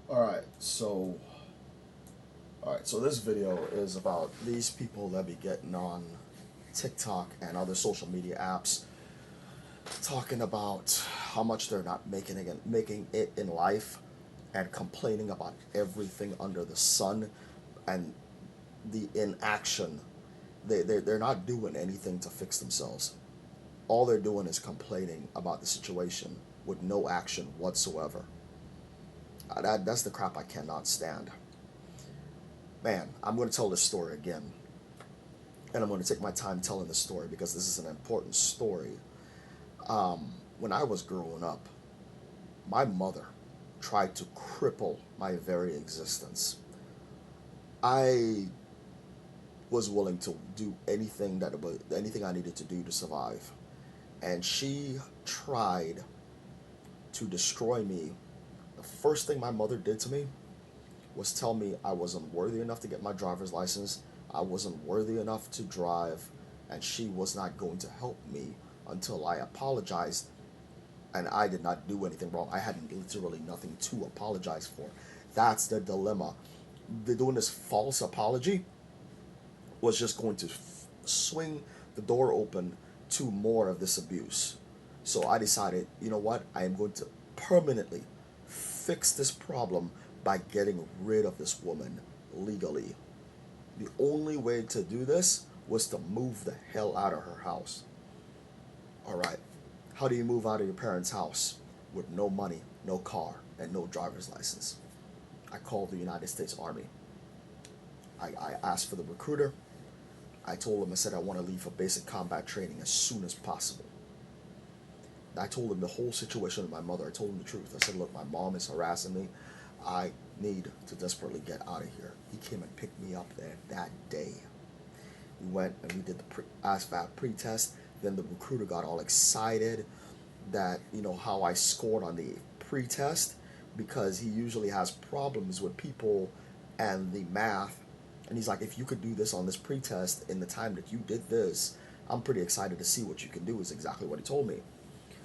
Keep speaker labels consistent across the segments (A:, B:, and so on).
A: Alright, so this video is about these people that be getting on TikTok and other social media apps talking about how much they're not making it in life and complaining about everything under the sun and the inaction. They're not doing anything to fix themselves. All they're doing is complaining about the situation with no action whatsoever. That's the crap I cannot stand. Man, I'm going to tell this story again. And I'm going to take my time telling the story because this is an important story. When I was growing up, my mother tried to cripple my very existence. I was willing to do anything I needed to do to survive, and she tried to destroy me. The first thing my mother did to me was tell me I wasn't worthy enough to get my driver's license, I wasn't worthy enough to drive, and she was not going to help me until I apologized. And I did not do anything wrong. I had literally nothing to apologize for. That's the dilemma. Doing this false apology was just going to swing the door open to more of this abuse. So I decided, you know what? I am going to permanently fix this problem by getting rid of this woman legally. The only way to do this was to move the hell out of her house. All right. How do you move out of your parents' house with no money, no car, and no driver's license? I called the United States Army. I asked for the recruiter. I told him, I said, I want to leave for basic combat training as soon as possible. I told him the whole situation with my mother. I told him the truth. I said, look, my mom is harassing me. I need to desperately get out of here. He came and picked me up there that day. We went and we did the ASVAB pre-test. Then the recruiter got all excited that, how I scored on the pre-test, because he usually has problems with people and the math. And he's like, if you could do this on this pre-test in the time that you did this, I'm pretty excited to see what you can do, is exactly what he told me.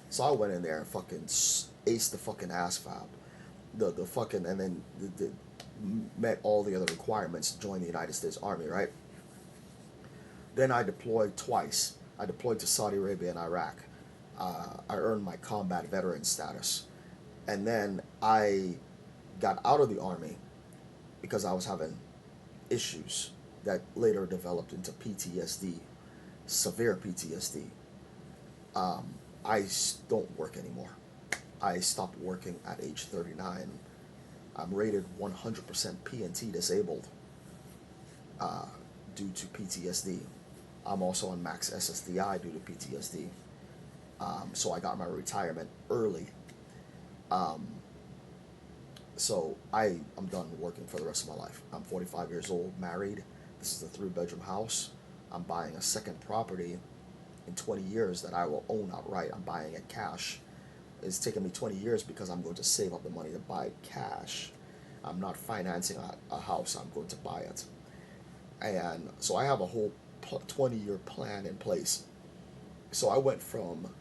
A: So I went in there and fucking aced the fucking ASVAB. The fucking, and then met all the other requirements to join the United States Army, right? Then I deployed twice. I deployed to Saudi Arabia and Iraq. I earned my combat veteran status. And then I got out of the Army because I was having issues that later developed into PTSD, severe PTSD. I don't work anymore. I stopped working at age 39. I'm rated 100% PNT disabled due to PTSD. I'm also on max SSDI due to PTSD. So I got my retirement early. Um, so I'm done working for the rest of my life. I'm 45 years old, married. This is a 3-bedroom house. I'm buying a second property in 20 years that I will own outright. I'm buying it cash. It's taken me 20 years because I'm going to save up the money to buy it cash. I'm not financing a house, I'm going to buy it. And so I have a whole 20-year plan in place. So I went from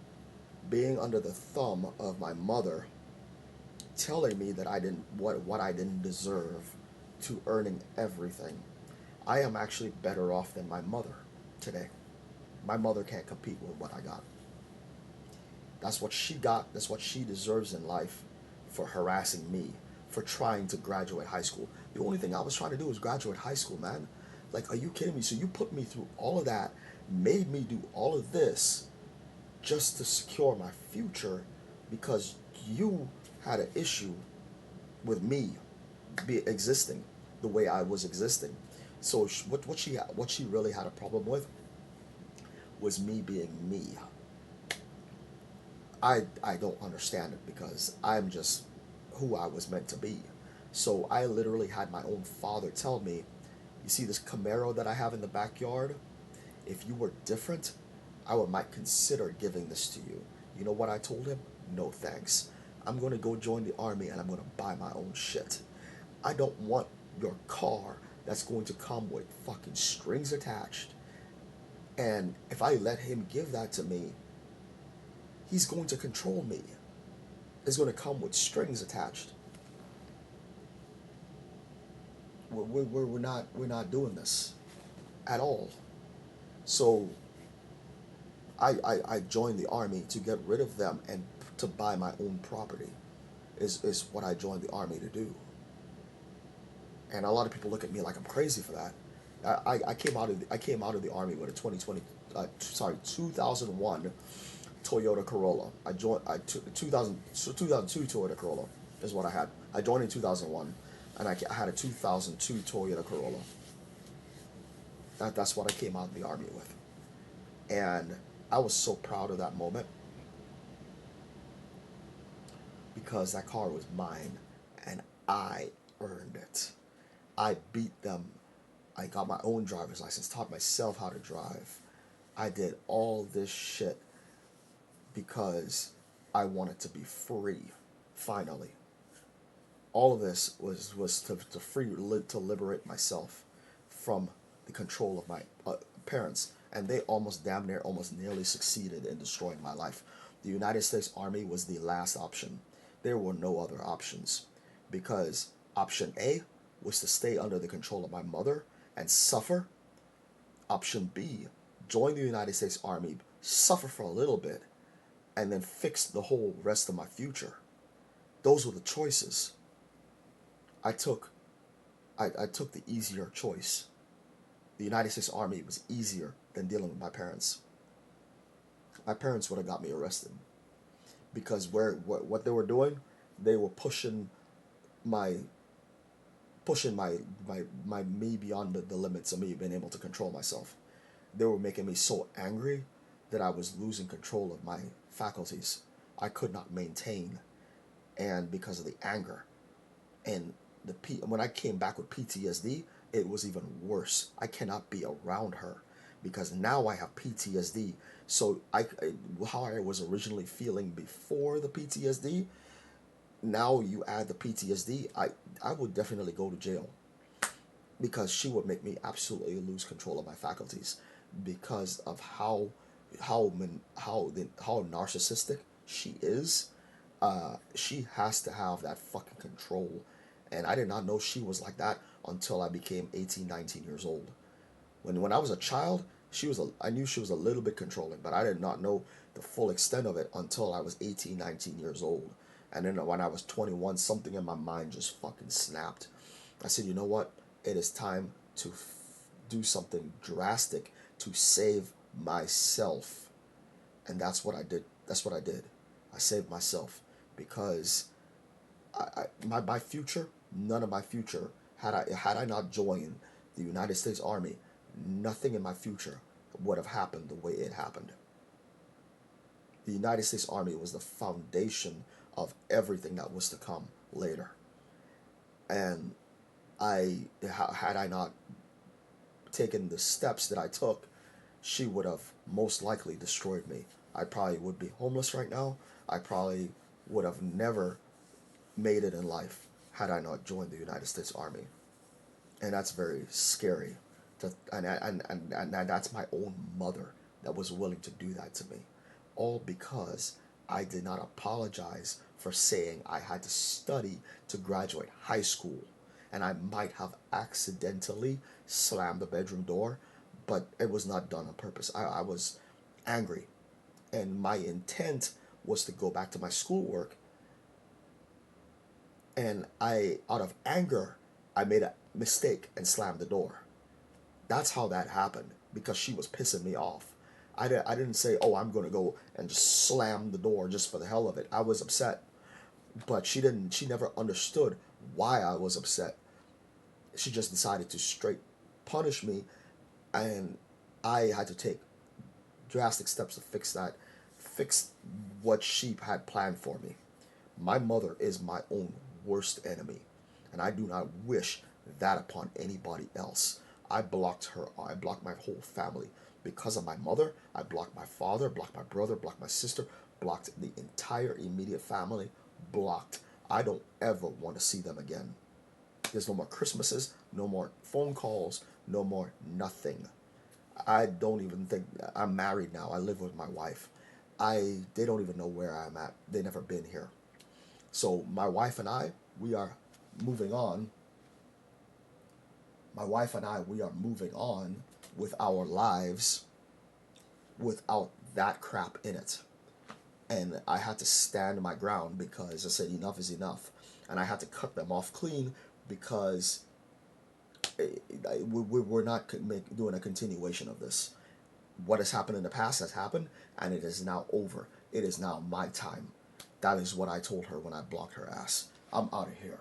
A: being under the thumb of my mother telling me that I didn't what I didn't deserve, to earning everything. I am actually better off than my mother today. My mother can't compete with what I got. That's what she got. That's what she deserves in life for harassing me, for trying to graduate high school. The only thing I was trying to do was graduate high school, man. Like, are you kidding me? So you put me through all of that, made me do all of this just to secure my future because you had an issue with me existing the way I was existing. So what she really had a problem with was me being me. I don't understand it because I'm just who I was meant to be. So I literally had my own father tell me, you see this Camaro that I have in the backyard? If you were different, might consider giving this to you. You know what I told him? No thanks. I'm going to go join the army and I'm going to buy my own shit. I don't want your car that's going to come with fucking strings attached. And if I let him give that to me, he's going to control me. It's going to come with strings attached. we're not doing this at all. So I joined the army to get rid of them and to buy my own property is what I joined the army to do. And a lot of people look at me like I'm crazy for that. I came out of the army with a 2001 Toyota Corolla. I joined 2002 Toyota Corolla is what I had. I joined in 2001, and I had a 2002 Toyota Corolla. That's what I came out of the army with, and I was so proud of that moment because that car was mine, and I earned it. I beat them. I got my own driver's license, taught myself how to drive. I did all this shit because I wanted to be free, finally. All of this was to liberate myself from the control of my parents, and they almost damn near, almost nearly succeeded in destroying my life. The United States Army was the last option. There were no other options, because option A was to stay under the control of my mother and suffer. Option B, join the United States Army, suffer for a little bit, and then fix the whole rest of my future. Those were the choices. I took I took the easier choice. The United States Army was easier than dealing with my parents. My parents would have got me arrested because what they were doing, they were my pushing my me beyond the limits of me being able to control myself. They were making me so angry that I was losing control of my faculties. I could not maintain, and because of the anger and when I came back with PTSD, it was even worse. I cannot be around her because now I have PTSD. So how I was originally feeling before the PTSD, now you add the PTSD, I would definitely go to jail because she would make me absolutely lose control of my faculties because of how narcissistic she is. She has to have that fucking control, and I did not know she was like that until I became 18, 19 years old. When I was a child, I knew she was a little bit controlling, but I did not know the full extent of it until I was 18, 19 years old. And then when I was 21, something in my mind just fucking snapped. I said, you know what? It is time to do something drastic to save myself. And that's what I did. That's what I did. I saved myself because my future, none of my future, had I not joined the United States Army, nothing in my future would have happened the way it happened. The United States Army was the foundation of everything that was to come later. And had I not taken the steps that I took, she would have most likely destroyed me. I probably would be homeless right now. I probably would have never made it in life had I not joined the United States Army. And that's very scary. And that's my own mother that was willing to do that to me. All because I did not apologize for saying I had to study to graduate high school. And I might have accidentally slammed the bedroom door, but it was not done on purpose. I was angry. And my intent was to go back to my schoolwork, and out of anger, I made a mistake and slammed the door. That's how that happened because she was pissing me off. I didn't say, oh, I'm going to go and just slam the door just for the hell of it. I was upset, but she never understood why I was upset. She just decided to straight punish me, and I had to take drastic steps to fix what she had planned for me. My mother is my own worst enemy, and I do not wish that upon anybody else. I blocked her. I blocked my whole family because of my mother. I blocked my father, blocked my brother, blocked my sister, blocked the entire immediate family. Blocked. I don't ever want to see them again. There's no more Christmases, no more phone calls, no more nothing. I don't even think I'm married now. I live with my wife. They don't even know where I'm at. They never been here. So my wife and I, we are moving on My wife and I, we are moving on with our lives without that crap in it. And I had to stand my ground because I said enough is enough. And I had to cut them off clean because we're not doing a continuation of this. What has happened in the past has happened, and it is now over. It is now my time. That is what I told her when I blocked her ass. I'm out of here.